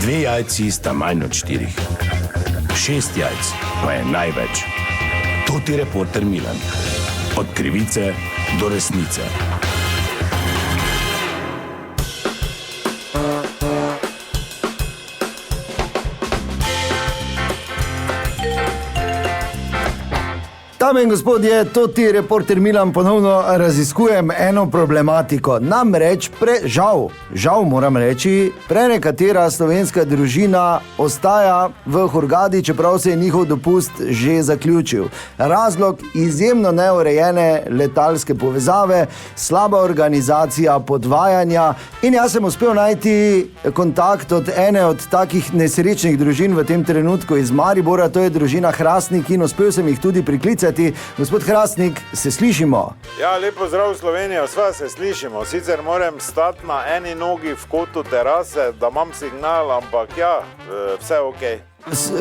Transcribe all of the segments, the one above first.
2 jajci sta manj od 4. 6 jajc pa je največ. To ti reporter Milan. Od krivice do resnice. Dame in gospodje, to ti reporter Milan ponovno raziskujem eno problematiko. Namreč žal moram reči, prenekatera slovenska družina ostaja v Hurgadi, čeprav se je njihov dopust že zaključil. Razlog: izjemno neurejene letalske povezave, slaba organizacija, podvajanja, in jaz sem uspel najti kontakt od ene od takih nesrečnih družin v tem trenutku iz Maribora, to je družina Hrastnik, in uspel sem jih tudi priklicati. Gospod Hrastnik, se slišimo? Ja, lepo zdrav Slovenija, sva se slišimo. Sicer moram stati na eni nogi v kotu terase, da imam signal, ampak ja, vse ok.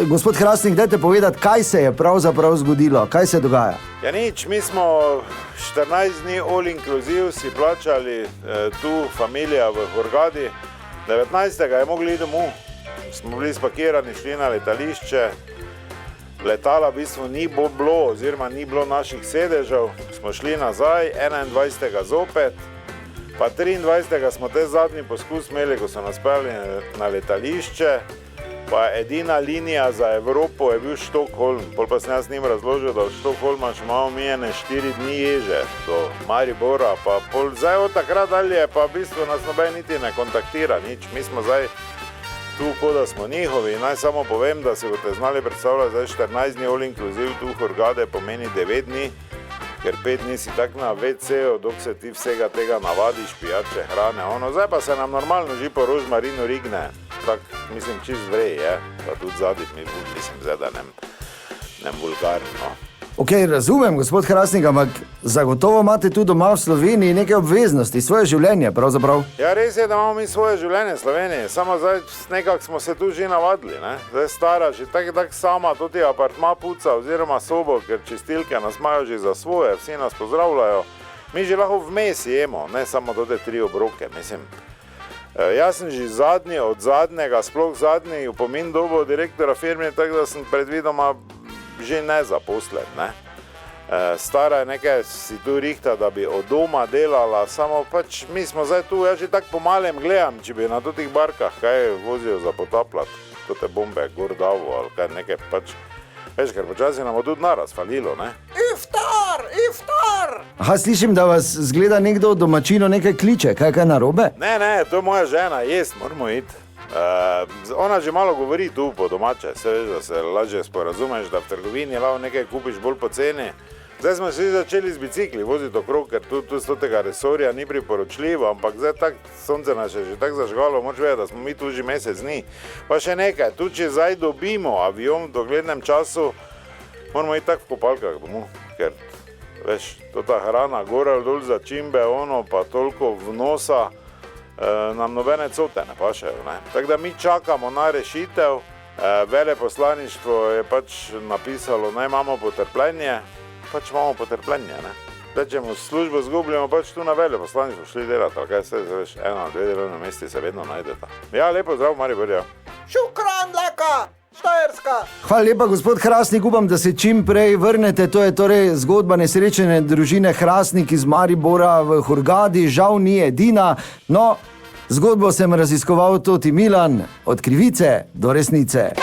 Gospod Hrastnik, dajte povedati, kaj se je pravzaprav zgodilo, kaj se dogaja? Ja nič, mi smo 14 dni all inclusive si plačali tu familija v Hurgadi. 19. je mogli iti domov, smo bili spakirani, šli na letališče. Letala v bistvu ni bilo, oziroma ni bilo naših sedežev, smo šli nazaj, 21. zopet, pa 23. smo te zadnji poskus imeli, ko so nas peljali na letališče, pa edina linija za Evropo je bil Štokholm, pol pa sem jaz njim razložil, da od Štokholma še imamo omejene 4 dni ježe do Maribora, pa pol zdaj od takrat dalje, pa v bistvu nas noben niti ne kontaktira, nič, mi smo zdaj tu, kot da smo njihovi. Naj samo povem, da si boste znali predstavljati, zdaj 14 dni all inclusive tu Hurgade pomeni 9 dni, ker 5 dni si tak na WC-u, dok se ti vsega tega navadiš, pijače, hrane, ono. Zdaj pa se nam normalno že po rožmarinu rigne, tak, mislim, čist vrej je, pa tudi zadnji, mislim, zdaj da nem vulgarno. Ok, razumem, gospod Hrastnik, ampak zagotovo imate tu doma v Sloveniji neke obveznosti, svoje življenje, pravzaprav. Ja, res je, da imamo mi svoje življenje v Sloveniji, samo zdaj nekako smo se tu že navadili, ne? Zdaj stara, že tak sama tudi apartma puca oziroma sobo, ker čistilke nas imajo že za svoje, vsi nas pozdravljajo. Mi že lahko vmes jemo, ne samo do te 3 obroke, mislim. Jaz sem že zadnji od zadnjega, sploh zadnji upomin dobo direktora firme, tako da sem predvidoma že ne zaposlen, ne. Stara je nekaj si tu rihta, da bi od doma delala, samo pač mi smo zdaj tu, jaz že tak po malem gledam, če bi na totih barkah kaj vozijo za potapljati, tote bombe gor davo ali kaj nekaj pač, veš, ker počasi nam bo tudi naraz falilo, ne. Iftar! Aha, slišim, da vas zgleda nekdo od domačino nekaj kliče, kaj narobe? Ne, to je moja žena, jest, moramo iti. Ona že malo govori tu po domače, se veš, da se lažje sporazumeš, da v trgovini lahko nekaj kupiš bolj poceni. Zdaj smo se začeli z bicikli voziti okrog, ker tu z tega resorja ni priporočljivo, ampak zdaj tak sonce nas je že tak zažgalo, moč vedeti, da smo mi tu že mesec dni. Pa še nekaj, tu če zdaj dobimo avion v doglednem času, moramo iti tak v kopalkah domov, ker veš, ta hrana gor ali dol za čimbe, ono pa toliko vnosa, nam nobene cote ne pašejo, ne. Tako da mi čakamo na rešitev, veleposlaništvo je pač napisalo, naj imamo potrpljenje, pač imamo potrpljenje, ne. Zdaj, če mu službo zgubljamo, pač tu na veleposlaništvo šli delati, ali kaj se, veš, 1 ali 2 delovne mesti se vedno najdeta. Ja, lepo zdrav, Maribor, ja. Šukran, leka! Štajerska. Hvala lepa, gospod Hrastnik, upam, da se čim prej vrnete. To je torej zgodba nesrečene družine Hrastnik iz Maribora v Hurgadi, žal ni edina, no, zgodbo sem raziskoval Toti Milan, od krivice do resnice.